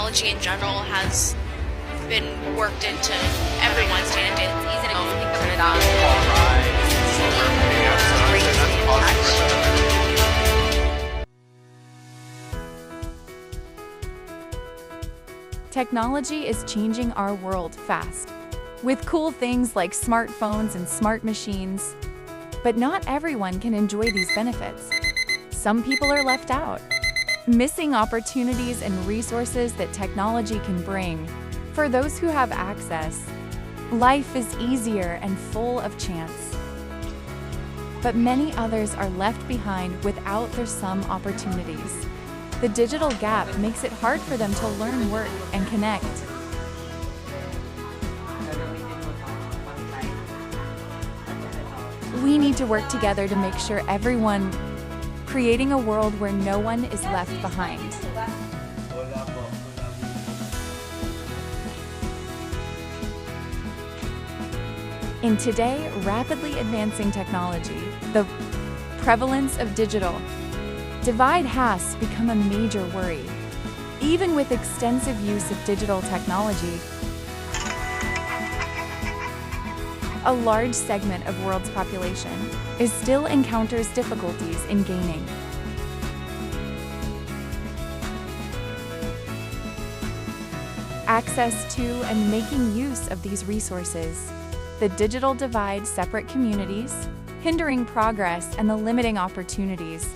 technology in general has been worked into everyone's day to day. It's easy to think of it all. Technology is changing our world fast, with cool things like smartphones and smart machines. But not everyone can enjoy these benefits. Some people are left out, missing opportunities and resources that technology can bring. For those who have access, life is easier and full of chance. But many others are left behind without their some opportunities. The digital gap makes it hard for them to learn, work, and connect. We need to work together to make sure everyone, creating a world where no one is left behind. In today, rapidly advancing technology, the prevalence of digital divide has become a major worry. Even with extensive use of digital technology, a large segment of world's population still encounters difficulties in gaining access to and making use of these resources. The digital divide separate communities, hindering progress and the limiting opportunities.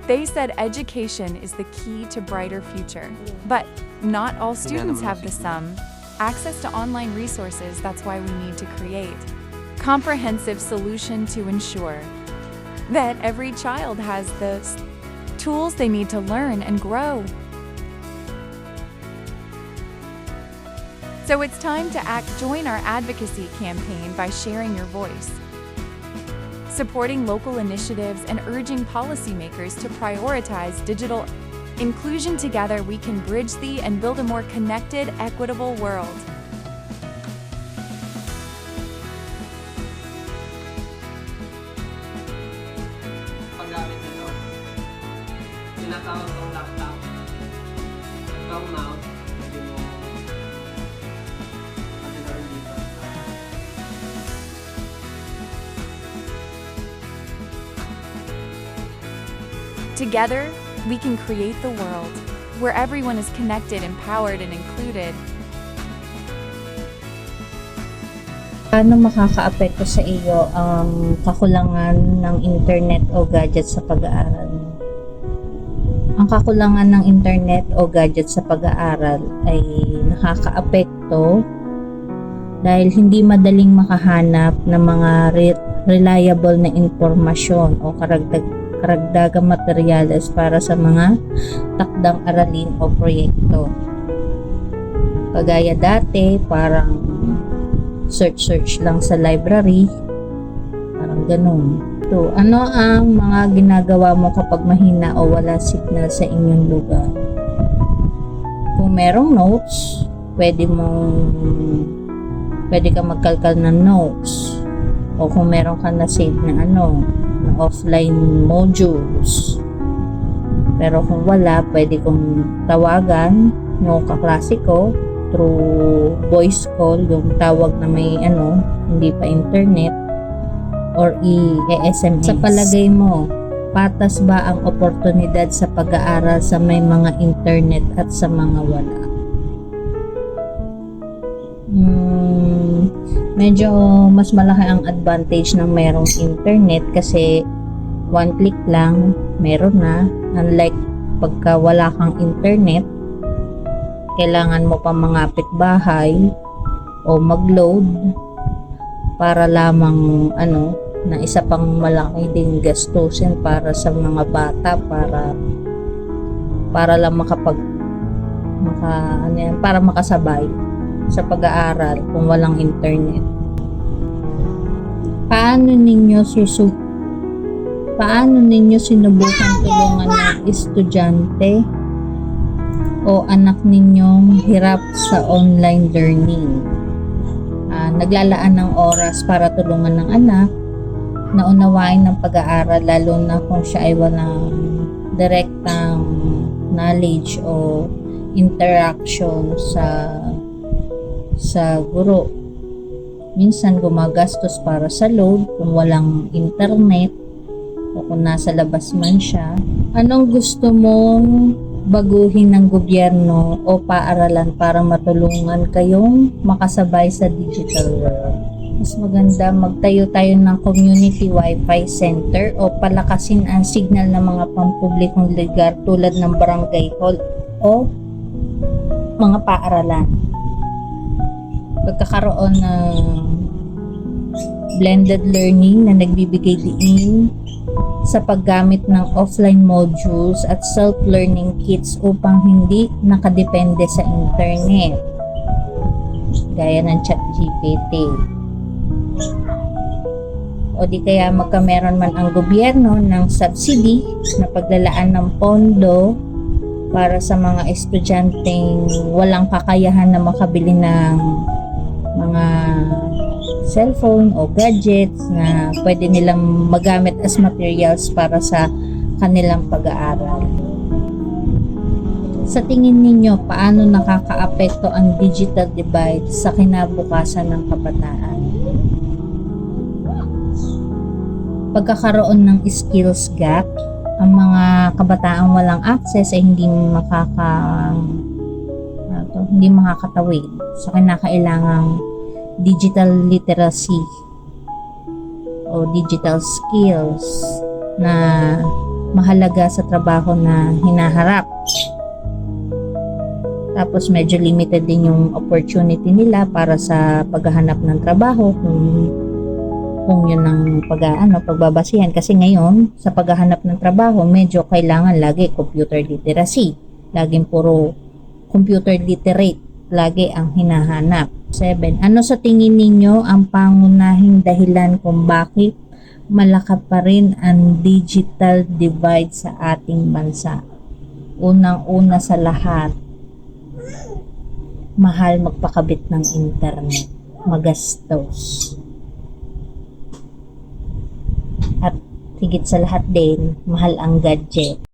They said education is the key to brighter future, but not all students have the same access to online resources. That's why we need to create comprehensive solution to ensure that every child has the tools they need to learn and grow. So it's time to act. Join our advocacy campaign by sharing your voice, supporting local initiatives, and urging policymakers to prioritize digital inclusion. Together, we can bridge the and build a more connected, equitable world. Paggamit nito, tinatawag ng laptop, ikaw mouse, pwede mo pagkakaroon dito. Together, we can create the world where everyone is connected, empowered, and included. Paano makakaapekto sa iyo ang kakulangan ng internet o gadget sa pag-aaral? Ang kakulangan ng internet o gadget sa pag-aaral ay nakakaapekto dahil hindi madaling makahanap ng mga reliable na impormasyon o karagdagang materyales para sa mga takdang aralin o proyekto. Kagaya dati, parang search lang sa library, parang ganun. So, ano ang mga ginagawa mo kapag mahina o wala signal sa inyong lugar? Kung merong notes, pwede ka magkalkal ng notes, o kung meron ka na save na offline modules. Pero kung wala, pwede kong tawagan yung kaklase ko through voice call, yung tawag na may hindi pa internet, or i-SMS. Sa palagay mo, patas ba ang oportunidad sa pag-aaral sa may mga internet at sa mga wala? Medyo mas malaki ang advantage ng mayroong internet kasi one click lang, meron na. Unlike pagka wala kang internet, kailangan mo pa mangapit bahay o mag-load para lamang na isa pang malaki din gastusin para sa mga bata para lang para makasabay sa pag-aaral kung walang internet. Paano ninyo sinubukan tulungan ng estudyante o anak ninyong hirap sa online learning? Naglalaan ng oras para tulungan ng anak na unawain ng pag-aaral, lalo na kung siya ay walang direktang knowledge o interaction sa guro. Minsan gumagastos para sa load kung walang internet o kung nasa labas man siya. Anong gusto mong baguhin ng gobyerno o paaralan para matulungan kayong makasabay sa digital world? Mas maganda magtayo tayo ng community wifi center o palakasin ang signal ng mga pampublikong lugar tulad ng barangay hall o mga paaralan. Pagkakaroon ng blended learning na nagbibigay diin sa paggamit ng offline modules at self-learning kits upang hindi nakadepende sa internet gaya ng ChatGPT. O di kaya magkameron man ang gobyerno ng subsidy na paglalaan ng pondo para sa mga estudyanteng walang kakayahan na makabili ng mga cellphone o gadgets na pwede nilang magamit as materials para sa kanilang pag-aaral. Sa tingin ninyo, paano nakakaapekto ang digital divide sa kinabukasan ng kabataan? Pagkakaroon ng skills gap, ang mga kabataang walang access ay hindi makakatawid sa kinakailangang digital literacy o digital skills na mahalaga sa trabaho na hinaharap. Tapos medyo limited din yung opportunity nila para sa paghahanap ng trabaho kung yun ang pagbabasihan. Kasi ngayon, sa paghahanap ng trabaho, medyo kailangan lagi computer literacy. Laging puro computer literate lagi ang hinahanap. 7. Ano sa tingin ninyo ang pangunahing dahilan kung bakit malaki pa rin ang digital divide sa ating bansa? Unang-una sa lahat, mahal magpakabit ng internet. Magastos. At higit sa lahat din, mahal ang gadget.